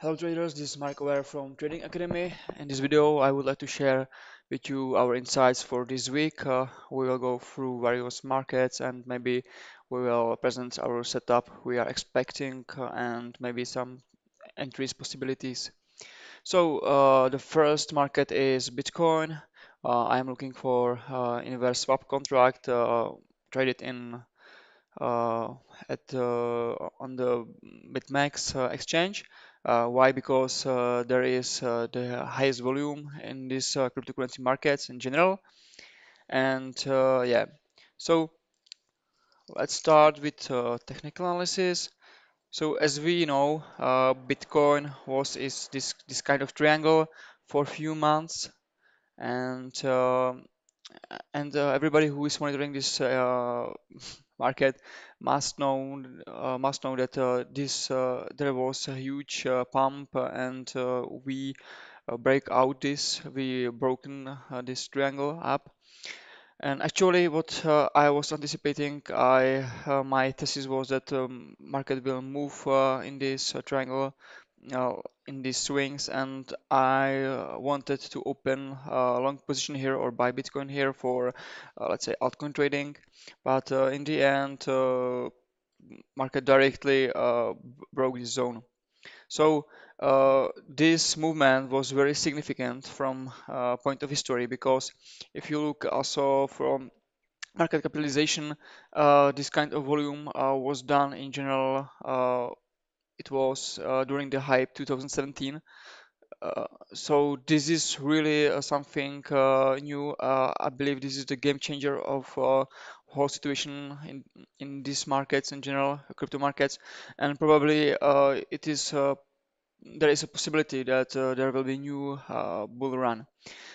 Hello traders, this is Marek from Trading Academy. In this video, I would like to share with you our insights for this week. We will go through various markets and maybe we will present our setup we are expecting and maybe some entries possibilities. So the first market is Bitcoin. I am looking for inverse swap contract traded in uh, at on the BitMEX exchange. Why? Because there is the highest volume in these cryptocurrency markets in general. And yeah, so let's start with technical analysis. So as we know, Bitcoin was is this kind of triangle for a few months, and everybody who is monitoring this market must know that this there was a huge pump and we broken this triangle up. And actually, what I was anticipating, my thesis was that market will move in this triangle, uh, in these swings, and I wanted to open a long position here or buy Bitcoin here for, let's say, altcoin trading. But in the end, market directly broke this zone. So this movement was very significant from point of history because if you look also from market capitalization, this kind of volume was done in general. It was during the hype 2017. So this is really something new. I believe this is the game changer of whole situation in these markets in general, crypto markets, and probably it is there is a possibility that there will be new bull run.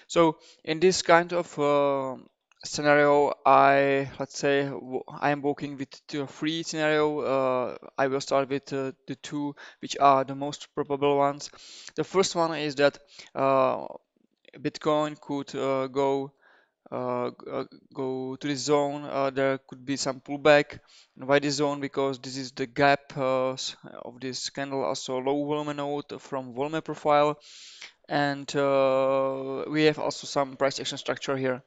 So in this kind of scenario, let's say I am working with three scenario. I will start with the two which are the most probable ones. The first one is that uh, Bitcoin could go to this zone. There could be some pullback. And why this zone? Because this is the gap of this candle, also low volume node from volume profile, and we have also some price action structure here.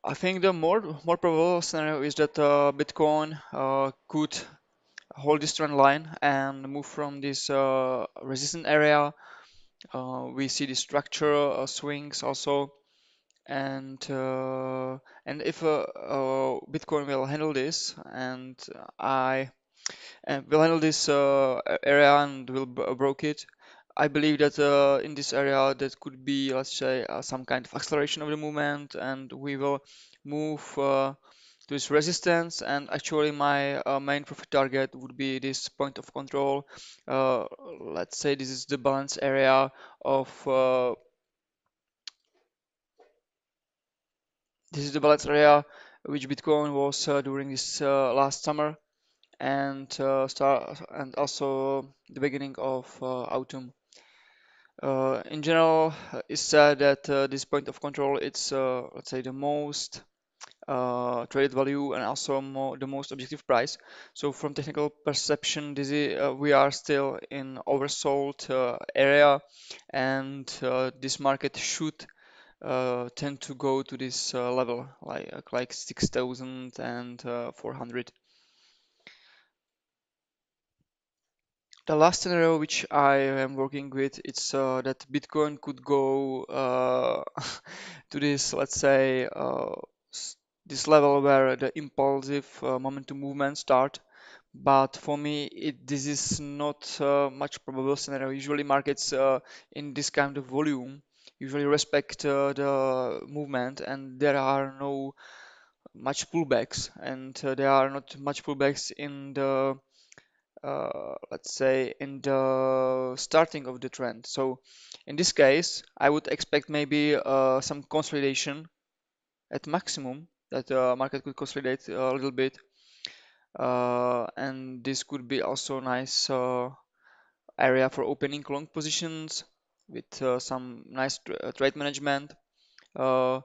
I think the more probable scenario is that Bitcoin could hold this trend line and move from this resistance area. We see the structure swings also, and if Bitcoin will handle this, and I will handle this area and will broke it. I believe that in this area that could be, let's say, some kind of acceleration of the movement, and we will move to this resistance. And actually, my main profit target would be this point of control. Uh, let's say this is the balance area of which Bitcoin was during this last summer and and also the beginning of autumn. In general, it's said that this point of control it's let's say the most traded value and also the most objective price. So from technical perception, we are still in oversold area, and this market should tend to go to this level like 6,400. The last scenario which I am working with, it's that Bitcoin could go to this, let's say, this level where the impulsive momentum movement start. But for me, this is not much probable scenario. Usually, markets in this kind of volume usually respect the movement, and there are no much pullbacks, and there are not much pullbacks in the let's say in the starting of the trend. So in this case, I would expect maybe some consolidation at maximum that the market could consolidate a little bit, and this could be also nice area for opening long positions with some nice trade management. Uh,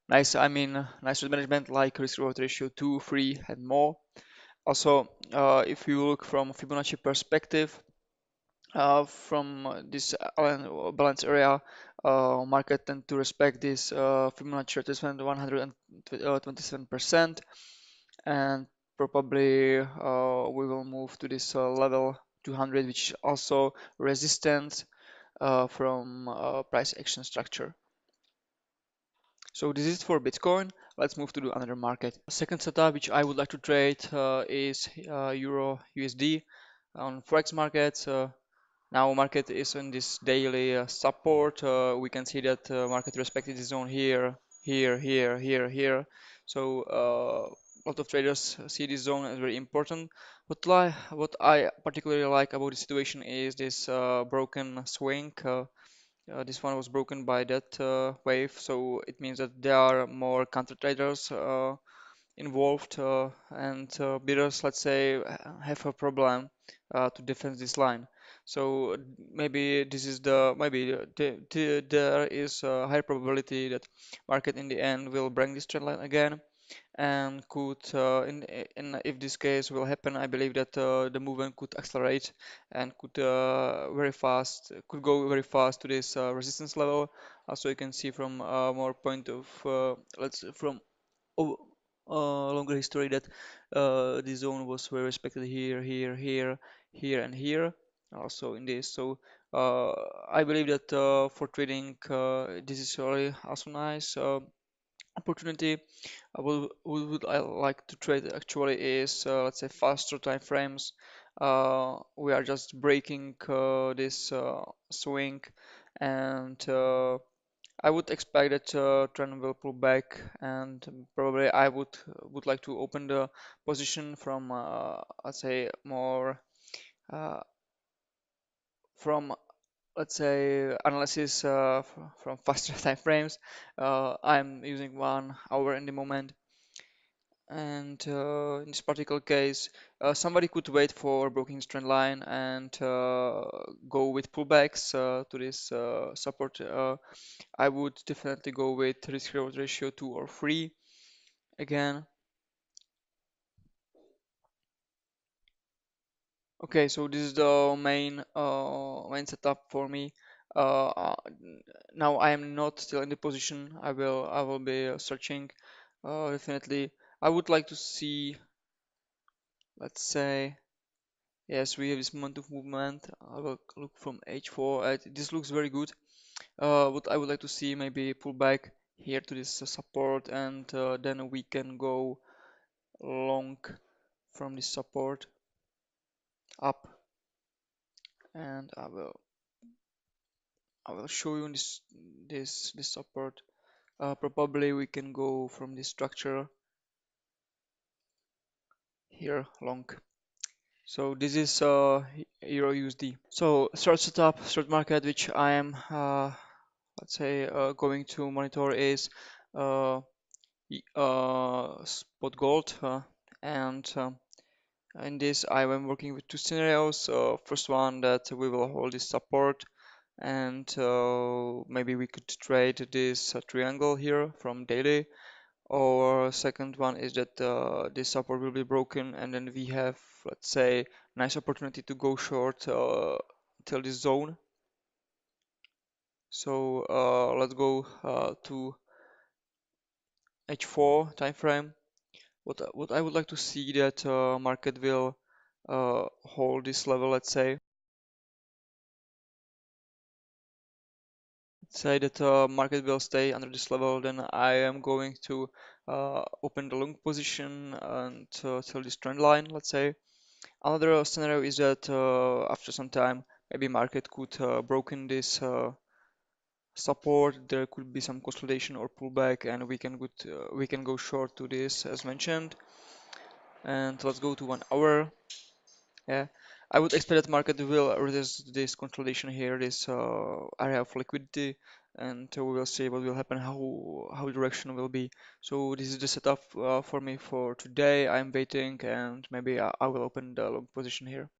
nice trade management like risk reward ratio 2, 3, and more. Also, if you look from Fibonacci perspective, from this balance area, market tend to respect this Fibonacci retracement 127%, and probably we will move to this level 200, which is also resistance from price action structure. So this is for Bitcoin. Let's move to the another market. Second setup which I would like to trade is Euro USD on forex markets. Now market is on this daily support. We can see that market respected the zone here, here. So a lot of traders see this zone as very important. What I particularly like about the situation is this broken swing. This one was broken by that wave, so it means that there are more counter traders involved, and bidders, let's say, have a problem to defend this line. So maybe this is there is a high probability that market in the end will bring this trend line again, and could in if this case will happen, I believe that the movement could accelerate and could go very fast to this resistance level. Also you can see from more point of let's from oh, longer history that the zone was very respected here and here, also in this. So uh, I believe that for trading this is really also nice opportunity. What would I like to trade actually is let's say faster time frames. We are just breaking this swing, and I would expect that trend will pull back, and probably I would like to open the position from let's say more uh, from let's say analysis from faster time frames. I'm using 1 hour in the moment, and in this particular case, somebody could wait for broken trend line and go with pullbacks to this support. I would definitely go with risk reward ratio 2 or 3 again. Okay, so this is the main setup for me. Now I am not still in the position. I will be searching definitely. I would like to see, let's say, yes, we have this moment of movement. I will look from H4. This looks very good. What I would like to see, maybe pull back here to this support, and then we can go long from this support up, and I will show you this support. Probably we can go from this structure here long. So this is Euro USD. So third setup, third market, which I am let's say going to monitor is uh, spot gold, and in this I am working with two scenarios. First one, that we will hold this support, and maybe we could trade this triangle here from daily, or second one is that this support will be broken, and then we have, let's say, nice opportunity to go short till this zone. So let's go to H4 time frame. What I would like to see that market will hold this level. Let's say that market will stay under this level, then I am going to open the long position until this trend line, let's say. Another scenario is that after some time, maybe market could broken this support. There could be some consolidation or pullback, and we can go short to this as mentioned. And let's go to 1 hour. Yeah, I would expect that market will resist this consolidation here, this area of liquidity, and we will see what will happen, how direction will be. So this is the setup for me for today. I'm waiting, and maybe I will open the long position here.